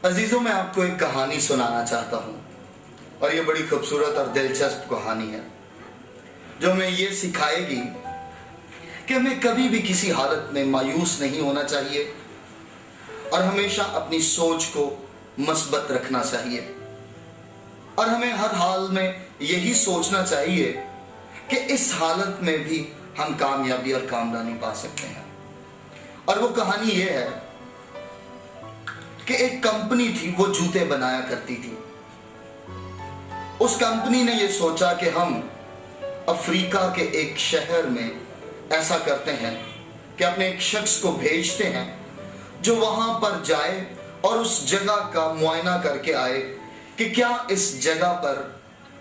अजीजों, मैं आपको एक कहानी सुनाना चाहता हूँ और ये बड़ी खूबसूरत और दिलचस्प कहानी है जो हमें ये सिखाएगी कि हमें कभी भी किसी हालत में मायूस नहीं होना चाहिए और हमेशा अपनी सोच को मस्बत रखना चाहिए और हमें हर हाल में यही सोचना चाहिए कि इस हालत में भी हम कामयाबी और कामरानी पा सकते हैं। और वो कहानी ये है कि एक कंपनी थी, वो जूते बनाया करती थी। उस कंपनी ने ये सोचा कि हम अफ्रीका के एक शहर में ऐसा करते हैं कि अपने एक शख्स को भेजते हैं जो वहां पर जाए और उस जगह का मुआयना करके आए कि क्या इस जगह पर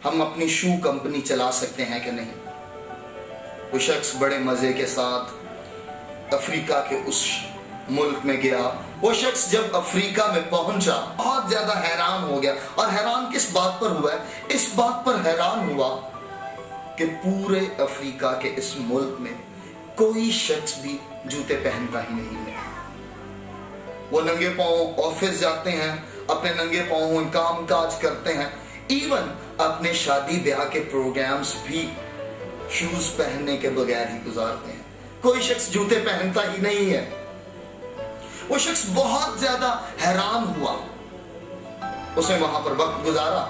हम अपनी शू कंपनी चला सकते हैं कि नहीं। वो शख्स बड़े मजे के साथ अफ्रीका के उस मुल्क में गया। वो शख्स जब अफ्रीका में पहुंचा बहुत ज्यादा हैरान हो गया। और हैरान किस बात पर हुआ है? इस बात पर हैरान हुआ कि पूरे अफ्रीका के इस मुल्क में कोई शख्स भी जूते पहनता ही नहीं है। वो नंगे पांव ऑफिस जाते हैं, अपने नंगे पांव काम काज करते हैं, इवन अपने शादी ब्याह के प्रोग्राम्स भी शूज पहनने के बगैर ही गुजारते हैं। कोई शख्स जूते पहनता ही नहीं है। वो शख्स बहुत ज्यादा हैरान हुआ। उसने वहां पर वक्त गुजारा।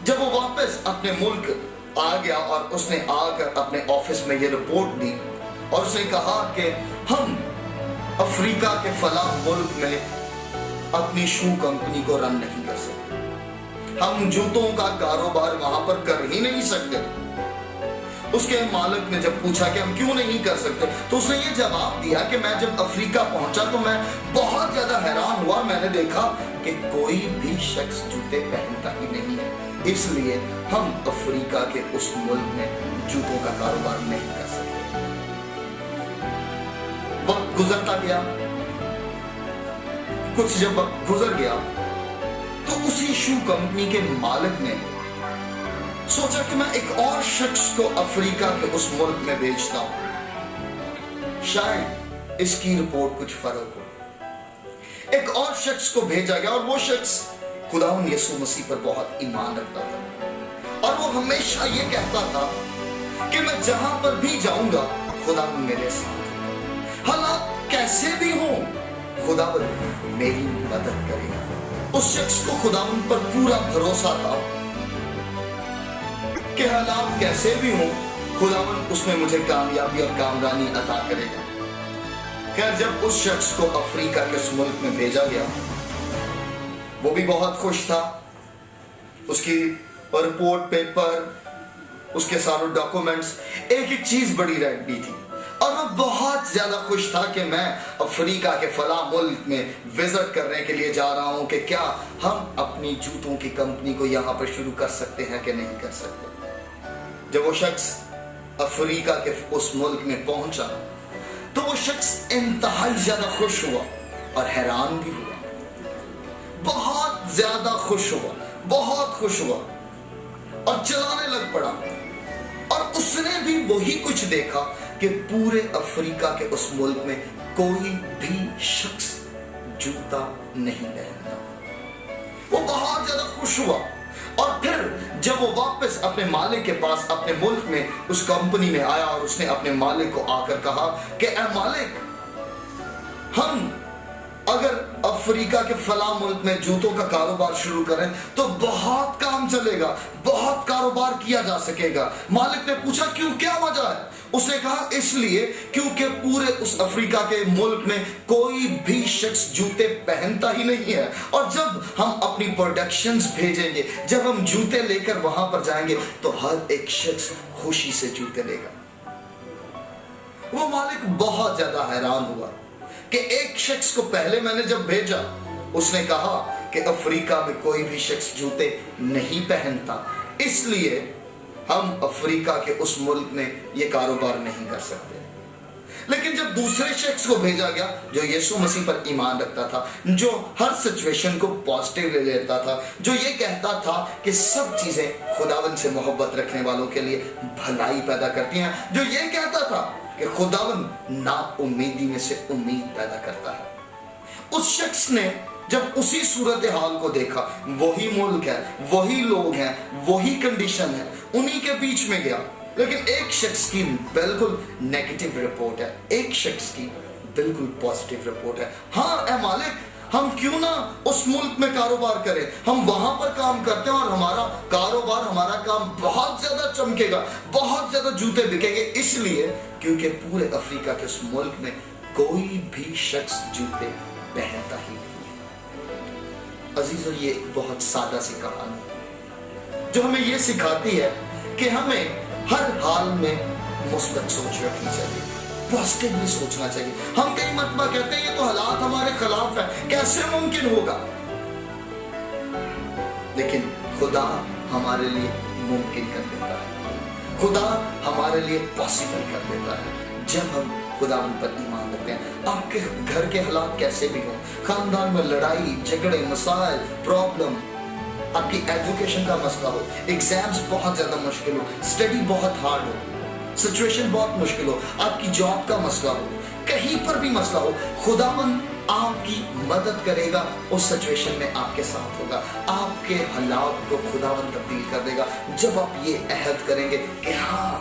जब वो वापस अपने मुल्क आ गया और उसने आकर अपने ऑफिस में ये रिपोर्ट दी और उसने कहा कि हम अफ्रीका के फला मुल्क में अपनी शू कंपनी को रन नहीं कर सकते, हम जूतों का कारोबार वहां पर कर ही नहीं सकते। उसके मालिक ने जब पूछा कि हम क्यों नहीं कर सकते, तो उसने ये जवाब दिया कि मैं जब अफ्रीका पहुंचा तो मैं बहुत ज्यादा हैरान हुआ। मैंने देखा कि कोई भी शख्स जूते पहनता ही नहीं है, इसलिए हम अफ्रीका के उस मुल्क में जूतों का कारोबार नहीं कर सकते। वक्त गुजरता गया। कुछ जब वक्त गुजर गया तो उसी शू कंपनी के मालिक ने सोचा कि मैं एक और शख्स को अफ्रीका के उस मुल्क में भेजता हूं, शायद इसकी रिपोर्ट कुछ फर्क हो। एक और शख्स को भेजा गया और वो शख्स खुदावंद यीशु मसीह पर बहुत ईमान रखता था और वो हमेशा ये कहता था कि मैं जहां पर भी जाऊंगा खुदावंद मेरे साथ, हालात कैसे भी हो खुदावंद मेरी मदद करेगा। उस शख्स को खुदावंद पर पूरा भरोसा था कि हालात कैसे भी हो खुदावंद उसमें मुझे कामयाबी और कामरानी अता करेगा। खैर, जब उस शख्स को अफ्रीका के उस मुल्क में भेजा गया वो भी बहुत खुश था। उसकी रिपोर्ट पेपर, उसके सारे डॉक्यूमेंट्स, एक एक चीज बड़ी रेडी थी और वो बहुत ज्यादा खुश था कि मैं अफ्रीका के फला मुल्क में विजिट करने के लिए जा रहा हूं कि क्या हम अपनी जूतों की कंपनी को यहां पर शुरू कर सकते हैं कि नहीं कर सकते। जब वो शख्स अफ्रीका के उस मुल्क में पहुंचा तो वो शख्स इंतहाई ज्यादा खुश हुआ और हैरान भी हुआ। बहुत ज्यादा खुश हुआ, बहुत खुश हुआ और चलाने लग पड़ा। और उसने भी वही कुछ देखा कि पूरे अफ्रीका के उस मुल्क में कोई भी शख्स जूता नहीं पहनता। वो बहुत ज्यादा खुश हुआ और फिर जब वो वापस अपने मालिक के पास अपने मुल्क में उस कंपनी में आया और उसने अपने मालिक को आकर कहा कि ए मालिक, हम अगर अफ्रीका के फला मुल्क में जूतों का कारोबार शुरू करें तो बहुत काम चलेगा, बहुत कारोबार किया जा सकेगा। मालिक ने पूछा क्यों, क्या वजह है? उसने कहा इसलिए क्योंकि पूरे उस अफ्रीका के मुल्क में कोई भी शख्स जूते पहनता ही नहीं है और जब हम अपनी प्रोडक्शंस भेजेंगे, जब हम जूते लेकर वहां पर जाएंगे तो हर एक शख्स खुशी से जूते लेगा। वो मालिक बहुत ज्यादा हैरान हुआ कि एक शख्स को पहले मैंने जब भेजा उसने कहा कि अफ्रीका में कोई भी शख्स जूते नहीं पहनता, इसलिए हम अफ्रीका के उस मुल्क में ये कारोबार नहीं कर सकते। लेकिन जब दूसरे शख्स को भेजा गया जो यीशु मसीह पर ईमान रखता था, जो हर सिचुएशन को पॉजिटिव ले लेता था, जो ये कहता था कि सब चीजें खुदावंद से मोहब्बत रखने वालों के लिए भलाई पैदा करती हैं, जो ये कहता था कि खुदावंद ना उम्मीदी में से उम्मीद पैदा करता है, उस शख्स ने जब उसी सूरत हाल को देखा, वही मुल्क है, वही लोग हैं, वही कंडीशन है, उन्हीं के बीच में गया, लेकिन एक शख्स की बिल्कुल नेगेटिव रिपोर्ट है, एक शख्स की बिल्कुल पॉजिटिव रिपोर्ट है। हाँ ए मालिक, हम क्यों ना उस मुल्क में कारोबार करें, हम वहां पर काम करते हैं और हमारा कारोबार, हमारा काम बहुत ज्यादा चमकेगा, बहुत ज्यादा जूते बिकेंगे, इसलिए क्योंकि पूरे अफ्रीका के उस मुल्क में कोई भी शख्स जूते पहनता ही नहीं। अजीजों, ये एक बहुत सादा सी कहानी है जो हमें ये सिखाती है कि हमें हर हाल में मुस्बत सोच रखनी चाहिए, पॉजिटिवली सोचना चाहिए। हम कई मरतबा कहते हैं ये तो हालात हमारे खिलाफ है, कैसे मुमकिन होगा, लेकिन खुदा हमारे लिए मुमकिन कर देता है, खुदा हमारे लिए पॉसिबल कर देता है जब हम खुदावन पर ईमान रखते हैं। आपके घर के हालात कैसे भी हों, खानदान में लड़ाई झगड़े मसाइल प्रॉब्लम, आपकी एजुकेशन का मसला हो, एग्जाम्स बहुत ज्यादा मुश्किल हो, स्टडी बहुत हार्ड हो, सिचुएशन बहुत मुश्किल हो, आपकी जॉब का मसला हो, कहीं पर भी मसला हो, खुदावन आपकी मदद करेगा, उस सिचुएशन में आपके साथ होगा, आपके हालात को खुदावन तब्दील कर देगा जब आप ये अहद करेंगे कि हाँ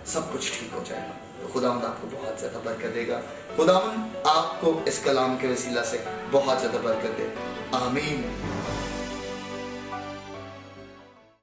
सब कुछ ठीक हो जाएगा। तो खुदावंद आपको बहुत ज्यादा बरकत देगा। खुदावंद आपको इस कलाम के वसीला से बहुत ज्यादा बरकत दे। आमीन।